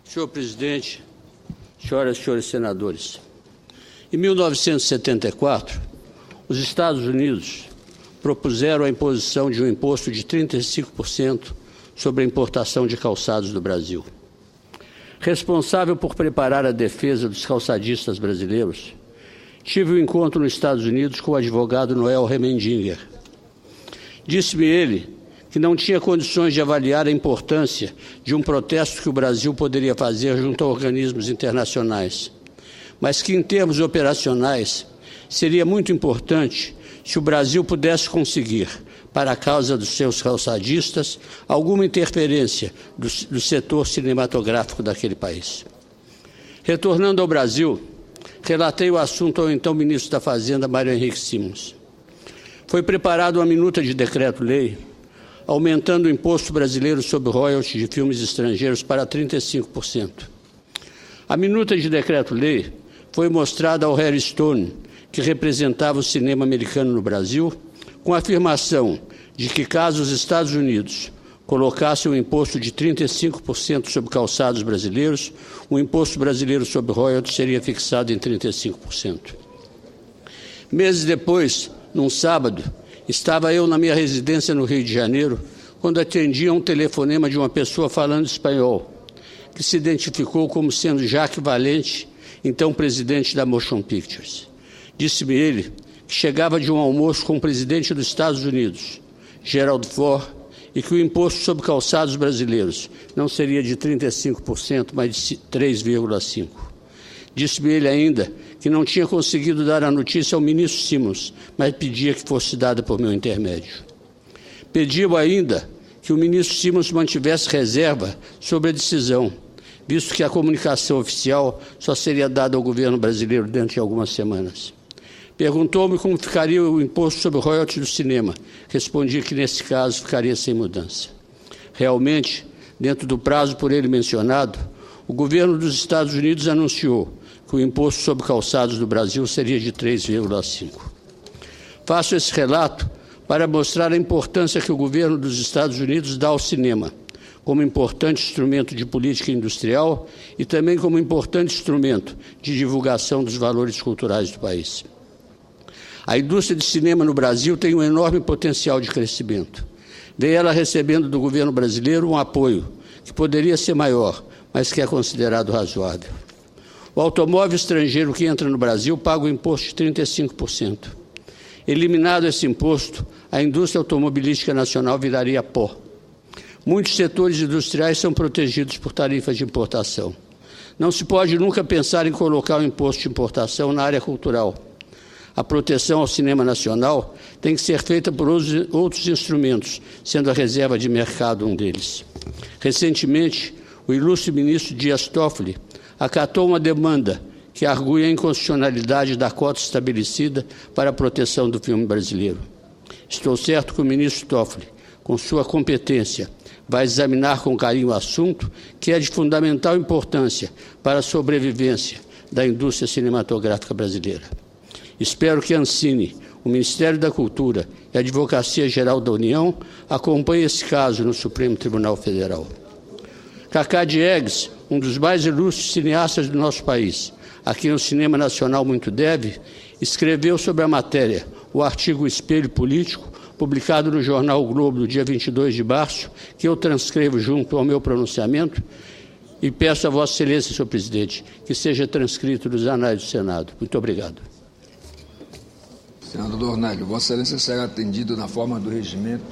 Senhor presidente, senhoras e senhores senadores, em 1974, os Estados Unidos propuseram a imposição de um imposto de 35% sobre a importação de calçados do Brasil. Responsável por preparar a defesa dos calçadistas brasileiros, tive um encontro nos Estados Unidos com o advogado Noel Remendinger. Disse-me ele que não tinha condições de avaliar a importância de um protesto que o Brasil poderia fazer junto a organismos internacionais, mas que, em termos operacionais, seria muito importante se o Brasil pudesse conseguir, para a causa dos seus calçadistas, alguma interferência do setor cinematográfico daquele país. Retornando ao Brasil, relatei o assunto ao então ministro da Fazenda, Mário Henrique Simons. Foi preparada uma minuta de decreto-lei aumentando o imposto brasileiro sobre royalties de filmes estrangeiros para 35%. A minuta de decreto-lei foi mostrada ao Harry Stone, que representava o cinema americano no Brasil, com a afirmação de que, caso os Estados Unidos colocassem um imposto de 35% sobre calçados brasileiros, o imposto brasileiro sobre royalties seria fixado em 35%. Meses depois, num sábado, estava eu na minha residência no Rio de Janeiro, quando atendi a um telefonema de uma pessoa falando espanhol, que se identificou como sendo Jacques Valente, então presidente da Motion Pictures. Disse-me ele que chegava de um almoço com o presidente dos Estados Unidos, Gerald Ford, e que o imposto sobre calçados brasileiros não seria de 35%, mas de 3,5%. Disse-me ele ainda que não tinha conseguido dar a notícia ao ministro Simons, mas pedia que fosse dada por meu intermédio. Pediu ainda que o ministro Simons mantivesse reserva sobre a decisão, visto que a comunicação oficial só seria dada ao governo brasileiro dentro de algumas semanas. Perguntou-me como ficaria o imposto sobre royalties do cinema. Respondi que, nesse caso, ficaria sem mudança. Realmente, dentro do prazo por ele mencionado, o governo dos Estados Unidos anunciou que o imposto sobre calçados do Brasil seria de 3,5%. Faço esse relato para mostrar a importância que o governo dos Estados Unidos dá ao cinema, como importante instrumento de política industrial e também como importante instrumento de divulgação dos valores culturais do país. A indústria de cinema no Brasil tem um enorme potencial de crescimento. Vem ela recebendo do governo brasileiro um apoio que poderia ser maior, mas que é considerado razoável. O automóvel estrangeiro que entra no Brasil paga o imposto de 35%. Eliminado esse imposto, a indústria automobilística nacional viraria pó. Muitos setores industriais são protegidos por tarifas de importação. Não se pode nunca pensar em colocar o imposto de importação na área cultural. A proteção ao cinema nacional tem que ser feita por outros instrumentos, sendo a reserva de mercado um deles. Recentemente, o ilustre ministro Dias Toffoli acatou uma demanda que argui a inconstitucionalidade da cota estabelecida para a proteção do filme brasileiro. Estou certo que o ministro Toffoli, com sua competência, vai examinar com carinho o assunto, que é de fundamental importância para a sobrevivência da indústria cinematográfica brasileira. Espero que a Ancine, o Ministério da Cultura e a Advocacia Geral da União acompanhem esse caso no Supremo Tribunal Federal. Cacá Diegues, um dos mais ilustres cineastas do nosso país, a quem o cinema nacional muito deve, escreveu sobre a matéria o artigo Espelho Político, publicado no jornal o Globo no dia 22 de março, que eu transcrevo junto ao meu pronunciamento e peço a Vossa Excelência, senhor presidente, que seja transcrito nos anais do Senado. Muito obrigado. Senador Dornelles, Vossa Excelência será atendido na forma do regimento.